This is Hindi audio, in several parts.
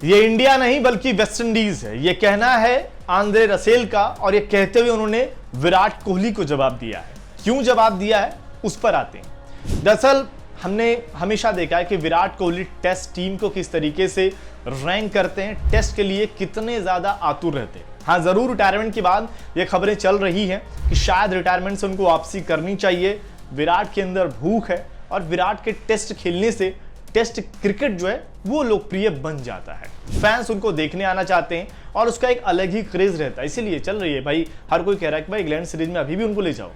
ये इंडिया नहीं बल्कि वेस्ट इंडीज है, ये कहना है आंद्रे रसेल का। और ये कहते हुए उन्होंने विराट कोहली को जवाब दिया है। क्यों जवाब दिया है उस पर आते हैं। दरअसल हमने हमेशा देखा है कि विराट कोहली टेस्ट टीम को किस तरीके से रैंक करते हैं, टेस्ट के लिए कितने ज्यादा आतुर रहते हैं। हाँ, जरूर रिटायरमेंट के बाद ये खबरें चल रही हैं कि शायद रिटायरमेंट से उनको वापसी करनी चाहिए। विराट के अंदर भूख है और विराट के टेस्ट खेलने से टेस्ट क्रिकेट जो है वो लोकप्रिय बन जाता है। फैंस उनको देखने आना चाहते हैं और उसका एक अलग ही क्रेज रहता है, इसीलिए चल रही है भाई। हर कोई कह रहा है कि भाई इंग्लैंड सीरीज में अभी भी उनको ले जाओ,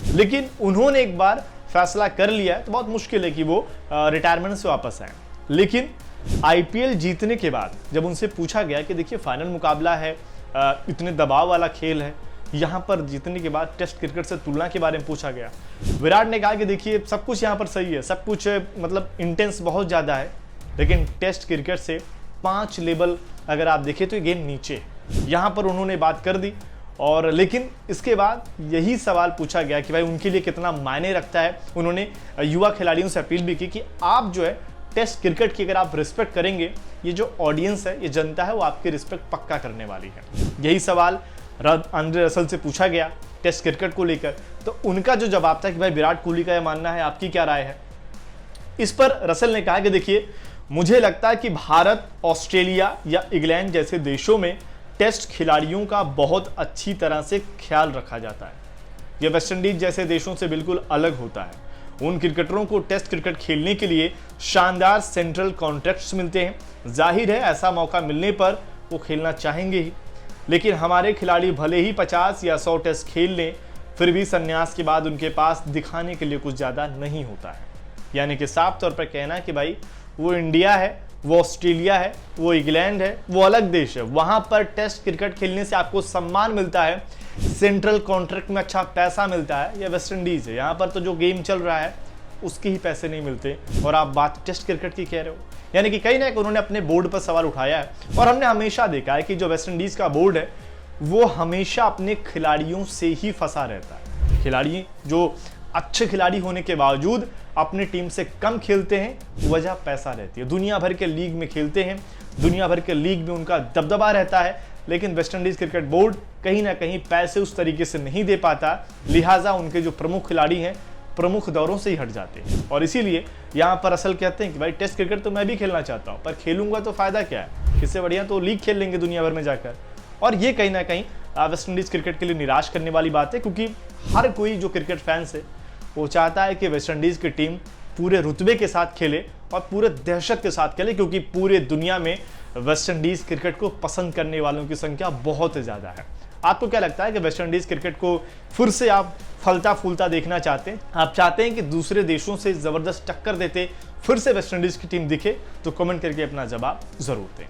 लेकिन उन्होंने एक बार फैसला कर लिया है तो बहुत मुश्किल है कि वो रिटायरमेंट से वापस आए। लेकिन आईपीएल जीतने के बाद जब उनसे पूछा गया कि देखिए फाइनल मुकाबला है, इतने दबाव वाला खेल है, यहाँ पर जीतने के बाद टेस्ट क्रिकेट से तुलना के बारे में पूछा गया, विराट ने कहा कि देखिए सब कुछ यहाँ पर सही है, सब कुछ मतलब इंटेंस बहुत ज़्यादा है, लेकिन टेस्ट क्रिकेट से 5 लेवल अगर आप देखें तो ये गेम नीचे। यहाँ पर उन्होंने बात कर दी। और लेकिन इसके बाद यही सवाल पूछा गया कि भाई उनके लिए कितना मायने रखता है। उन्होंने युवा खिलाड़ियों से अपील भी की कि आप जो है टेस्ट क्रिकेट की अगर आप रिस्पेक्ट करेंगे, ये जो ऑडियंस है, ये जनता है, वो आपकी रिस्पेक्ट पक्का करने वाली है। यही सवाल आंद्रे रसेल से पूछा गया टेस्ट क्रिकेट को लेकर, तो उनका जो जवाब था कि भाई विराट कोहली का यह मानना है, आपकी क्या राय है। इस पर रसेल ने कहा कि देखिए मुझे लगता है कि भारत, ऑस्ट्रेलिया या इंग्लैंड जैसे देशों में टेस्ट खिलाड़ियों का बहुत अच्छी तरह से ख्याल रखा जाता है। यह वेस्ट इंडीज जैसे देशों से बिल्कुल अलग होता है। उन क्रिकेटरों को टेस्ट क्रिकेट खेलने के लिए शानदार सेंट्रल कॉन्ट्रैक्ट्स मिलते हैं। जाहिर है ऐसा मौका मिलने पर वो खेलना चाहेंगे ही, लेकिन हमारे खिलाड़ी भले ही 50 या 100 टेस्ट खेल लें, फिर भी संन्यास के बाद उनके पास दिखाने के लिए कुछ ज़्यादा नहीं होता है। यानी कि साफ तौर पर कहना कि भाई वो इंडिया है, वो ऑस्ट्रेलिया है, वो इंग्लैंड है, वो अलग देश है। वहाँ पर टेस्ट क्रिकेट खेलने से आपको सम्मान मिलता है, सेंट्रल कॉन्ट्रैक्ट में अच्छा पैसा मिलता है। या वेस्ट इंडीज़ है, यहाँ पर तो जो गेम चल रहा है उसके ही पैसे नहीं मिलते और आप बात टेस्ट क्रिकेट की कह रहे हो। यानी कि कहीं ना कहीं उन्होंने अपने बोर्ड पर सवाल उठाया है। और हमने हमेशा देखा है कि जो वेस्ट इंडीज़ का बोर्ड है वो हमेशा अपने खिलाड़ियों से ही फंसा रहता है। खिलाड़ी जो अच्छे खिलाड़ी होने के बावजूद अपनी टीम से कम खेलते हैं, वजह पैसा रहती है। दुनिया भर के लीग में खेलते हैं, दुनिया भर के लीग में उनका दबदबा रहता है, लेकिन वेस्ट इंडीज क्रिकेट बोर्ड कहीं ना कहीं पैसे उस तरीके से नहीं दे पाता, लिहाजा उनके जो प्रमुख खिलाड़ी हैं प्रमुख दौरों से ही हट जाते हैं। और इसीलिए यहाँ पर रसेल कहते हैं कि भाई टेस्ट क्रिकेट तो मैं भी खेलना चाहता हूँ, पर खेलूंगा तो फायदा क्या है, इससे बढ़िया तो लीग खेल लेंगे दुनिया भर में जाकर। और ये कहीं ना कहीं वेस्ट इंडीज क्रिकेट के लिए निराश करने वाली बात है, क्योंकि हर कोई जो क्रिकेट फैंस है वो चाहता है कि वेस्ट इंडीज की टीम पूरे रुतबे के साथ खेले और पूरे दहशत के साथ खेले, क्योंकि पूरे दुनिया में वेस्ट इंडीज क्रिकेट को पसंद करने वालों की संख्या बहुत ज़्यादा है। आपको क्या लगता है कि वेस्ट इंडीज क्रिकेट को फिर से आप फलता फूलता देखना चाहते हैं? आप चाहते हैं कि दूसरे देशों से ज़बरदस्त टक्कर देते फिर से वेस्ट इंडीज की टीम दिखे? तो कमेंट करके अपना जवाब ज़रूर दें।